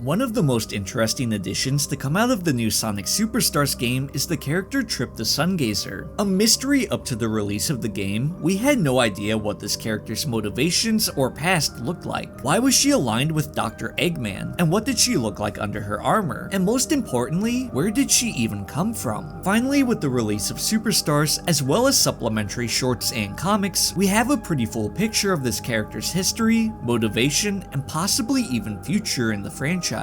One of the most interesting additions to come out of the new Sonic Superstars game is the character Trip the Sungazer. A mystery up to the release of the game, we had no idea what this character's motivations or past looked like. Why was she aligned with Dr. Eggman? And what did she look like under her armor? And most importantly, where did she even come from? Finally, with the release of Superstars, as well as supplementary shorts and comics, we have a pretty full picture of this character's history, motivation, and possibly even future in the franchise.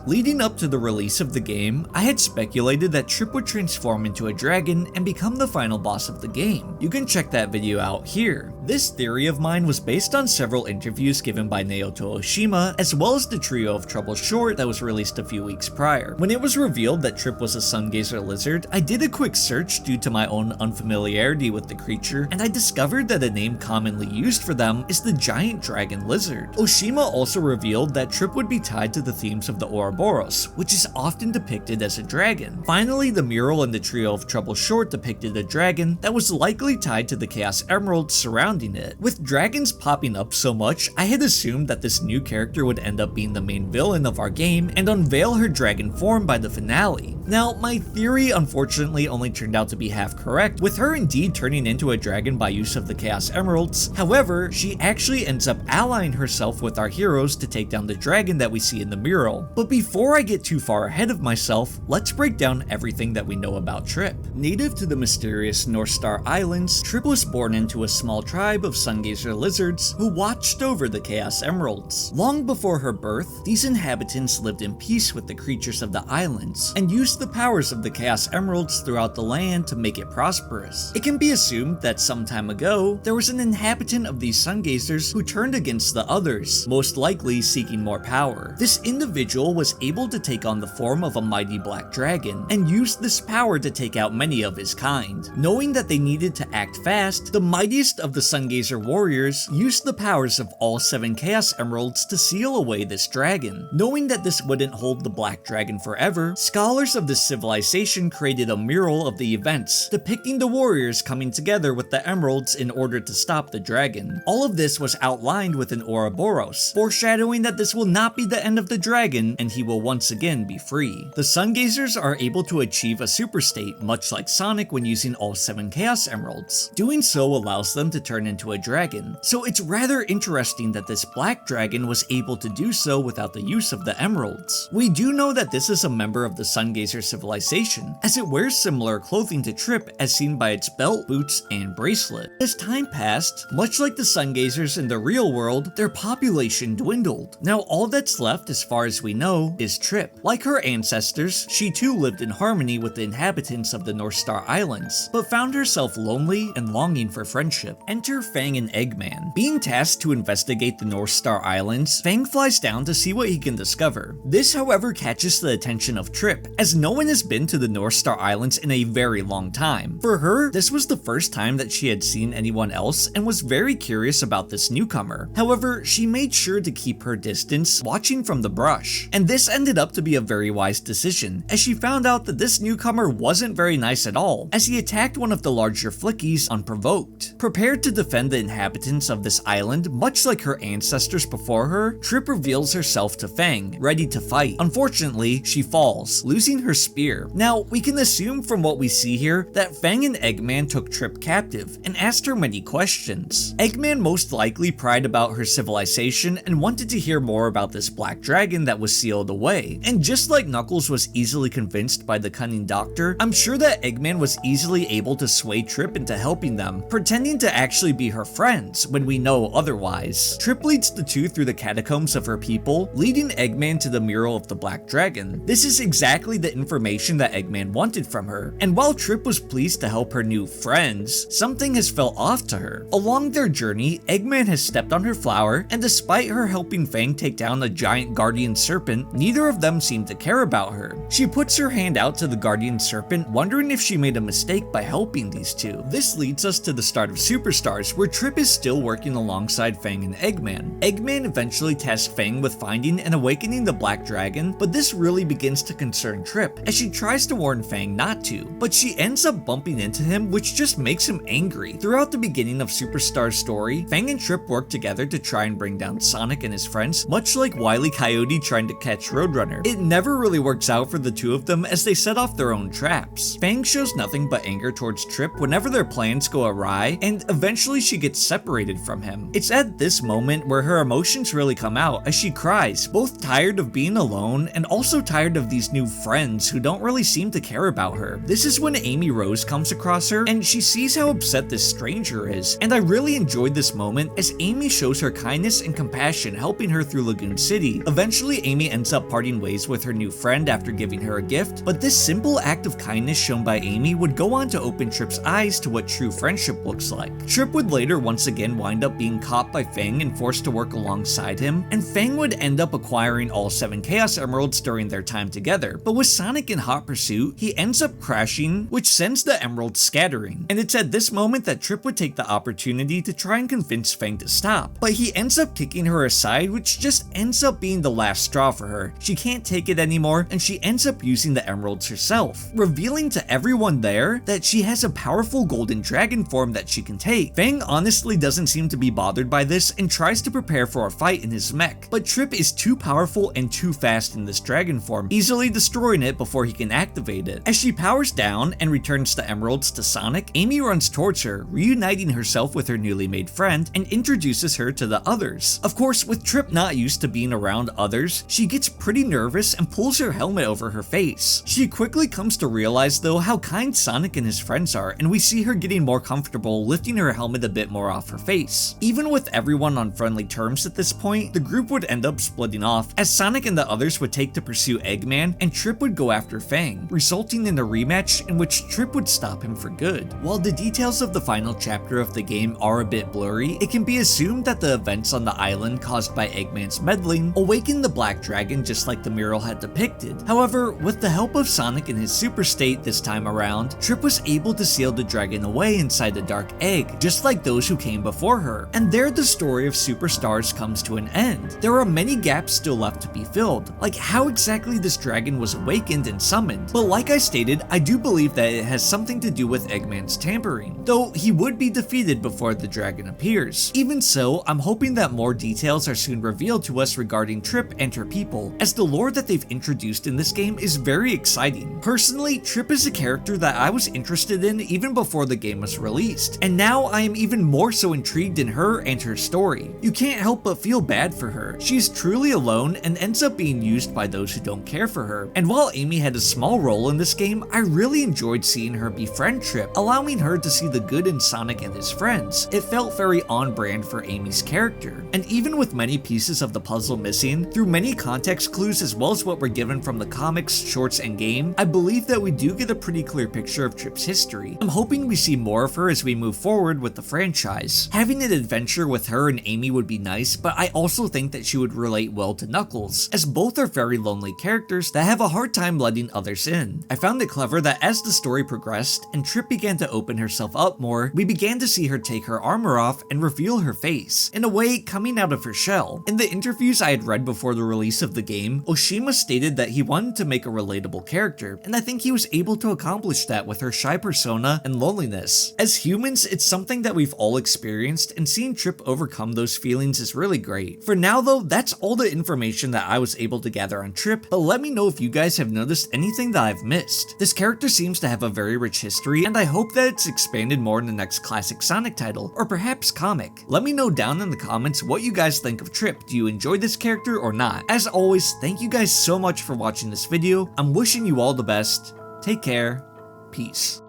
Leading up to the release of the game, I had speculated that Trip would transform into a dragon and become the final boss of the game. You can check that video out here. This theory of mine was based on several interviews given by Naoto Oshima, as well as the Trio of Trouble short that was released a few weeks prior. When it was revealed that Trip was a Sungazer lizard, I did a quick search due to my own unfamiliarity with the creature, and I discovered that a name commonly used for them is the giant dragon lizard. Oshima also revealed that Trip would be tied to the themes of the Ouroboros, which is often depicted as a dragon. Finally, the mural in the Trio of Trouble short depicted a dragon that was likely tied to the Chaos Emeralds surrounding it. With dragons popping up so much, I had assumed that this new character would end up being the main villain of our game and unveil her dragon form by the finale. Now, my theory unfortunately only turned out to be half correct, with her indeed turning into a dragon by use of the Chaos Emeralds. However, she actually ends up allying herself with our heroes to take down the dragon that we see in the mural. But before I get too far ahead of myself, let's break down everything that we know about Trip. Native to the mysterious North Star Islands, Trip was born into a small tribe of Sungazer lizards who watched over the Chaos Emeralds. Long before her birth, these inhabitants lived in peace with the creatures of the islands and used the powers of the Chaos Emeralds throughout the land to make it prosperous. It can be assumed that some time ago, there was an inhabitant of these Sungazers who turned against the others, most likely seeking more power. This individual was able to take on the form of a mighty black dragon and used this power to take out many of his kind. Knowing that they needed to act fast, the mightiest of the Sungazer warriors used the powers of all 7 Chaos Emeralds to seal away this dragon. Knowing that this wouldn't hold the black dragon forever, scholars of this civilization created a mural of the events, depicting the warriors coming together with the emeralds in order to stop the dragon. All of this was outlined with an Ouroboros, foreshadowing that this will not be the end of the dragon and he will once again be free. The Sungazers are able to achieve a super state, much like Sonic when using all 7 Chaos Emeralds. Doing so allows them to turn into a dragon, so it's rather interesting that this black dragon was able to do so without the use of the emeralds. We do know that this is a member of the Sungazer civilization, as it wears similar clothing to Trip as seen by its belt, boots, and bracelet. As time passed, much like the Sungazers in the real world, their population dwindled. Now all that's left, as far as we know, is Trip. Like her ancestors, she too lived in harmony with the inhabitants of the North Star Islands, but found herself lonely and longing for friendship. Enter Fang and Eggman. Being tasked to investigate the North Star Islands, Fang flies down to see what he can discover. This, however, catches the attention of Trip, as no one has been to the North Star Islands in a very long time. For her, this was the first time that she had seen anyone else and was very curious about this newcomer. However, she made sure to keep her distance, watching from the brush. And this ended up to be a very wise decision, as she found out that this newcomer wasn't very nice at all, as he attacked one of the larger flickies unprovoked. Prepared to defend the inhabitants of this island, much like her ancestors before her, Trip reveals herself to Fang, ready to fight. Unfortunately, she falls, losing her spear. Now, we can assume from what we see here that Fang and Eggman took Trip captive and asked her many questions. Eggman most likely pried about her civilization and wanted to hear more about this black dragon that was sealed away. And just like Knuckles was easily convinced by the cunning doctor, I'm sure that Eggman was easily able to sway Trip into helping them, pretending to actually be her friends when we know otherwise. Trip leads the two through the catacombs of her people, leading Eggman to the mural of the black dragon. This is exactly the information that Eggman wanted from her, and while Trip was pleased to help her new friends, something has fell off to her. Along their journey, Eggman has stepped on her flower, and despite her helping Fang take down a giant guardian serpent, neither of them seem to care about her. She puts her hand out to the guardian serpent, wondering if she made a mistake by helping these two. This leads us to the start of Superstars, Superstars, where Trip is still working alongside Fang and Eggman. Eggman eventually tasks Fang with finding and awakening the Black Dragon, but this really begins to concern Trip, as she tries to warn Fang not to, but she ends up bumping into him, which just makes him angry. Throughout the beginning of Superstar's story, Fang and Trip work together to try and bring down Sonic and his friends, much like Wile E. Coyote trying to catch Roadrunner. It never really works out for the two of them as they set off their own traps. Fang shows nothing but anger towards Trip whenever their plans go awry, and eventually she gets separated from him. It's at this moment where her emotions really come out as she cries, both tired of being alone and also tired of these new friends who don't really seem to care about her. This is when Amy Rose comes across her and she sees how upset this stranger is, and I really enjoyed this moment as Amy shows her kindness and compassion, helping her through Lagoon City. Eventually Amy ends up parting ways with her new friend after giving her a gift, but this simple act of kindness shown by Amy would go on to open Trip's eyes to what true friendship looks like. Trip would later once again wind up being caught by Fang and forced to work alongside him, and Fang would end up acquiring all 7 Chaos Emeralds during their time together, but with Sonic in hot pursuit, he ends up crashing, which sends the emeralds scattering, and it's at this moment that Trip would take the opportunity to try and convince Fang to stop, but he ends up kicking her aside, which just ends up being the last straw for her. She can't take it anymore, and she ends up using the emeralds herself, revealing to everyone there that she has a powerful golden dragon form that she can take. Fang honestly doesn't seem to be bothered by this and tries to prepare for a fight in his mech, but Trip is too powerful and too fast in this dragon form, easily destroying it before he can activate it. As she powers down and returns the emeralds to Sonic, Amy runs towards her, reuniting herself with her newly made friend and introduces her to the others. Of course, with Trip not used to being around others, she gets pretty nervous and pulls her helmet over her face. She quickly comes to realize though how kind Sonic and his friends are, and we see her getting more comfortable lifting her helmet a bit more off her face. Even with everyone on friendly terms at this point, the group would end up splitting off as Sonic and the others would take to pursue Eggman and Trip would go after Fang, resulting in a rematch in which Trip would stop him for good. While the details of the final chapter of the game are a bit blurry, it can be assumed that the events on the island caused by Eggman's meddling awakened the Black Dragon just like the mural had depicted. However, with the help of Sonic in his super state this time around, Trip was able to seal the dragon away inside the dark egg, just like those who came before her. And there the story of Superstars comes to an end. There are many gaps still left to be filled, like how exactly this dragon was awakened and summoned, but like I stated, I do believe that it has something to do with Eggman's tampering, though he would be defeated before the dragon appears. Even so, I'm hoping that more details are soon revealed to us regarding Trip and her people, as the lore that they've introduced in this game is very exciting. Personally, Trip is a character that I was interested in even before the game was released, and now I am even more so intrigued in her and her story. You can't help but feel bad for her. She's truly alone and ends up being used by those who don't care for her, and while Amy had a small role in this game, I really enjoyed seeing her befriend Trip, allowing her to see the good in Sonic and his friends. It felt very on brand for Amy's character, and even with many pieces of the puzzle missing, through many context clues as well as what we're given from the comics, shorts, and game, I believe that we do get a pretty clear picture of Trip's history. I'm hoping we see more of her as we move forward with the franchise. Having an adventure with her and Amy would be nice, but I also think that she would relate well to Knuckles, as both are very lonely characters that have a hard time letting others in. I found it clever that as the story progressed and Trip began to open herself up more, we began to see her take her armor off and reveal her face, in a way coming out of her shell. In the interviews I had read before the release of the game, Oshimas stated that he wanted to make a relatable character, and I think he was able to accomplish that with her shy persona and loneliness. As humans, it's something that we've all experienced, and seeing Trip overcome those feelings is really great. For now though, that's all the information that I was able to gather on Trip, but let me know if you guys have noticed anything that I've missed. This character seems to have a very rich history, and I hope that it's expanded more in the next classic Sonic title, or perhaps comic. Let me know down in the comments what you guys think of Trip. Do you enjoy this character or not? As always, thank you guys so much for watching this video. I'm wishing you all the best. Take care. Peace.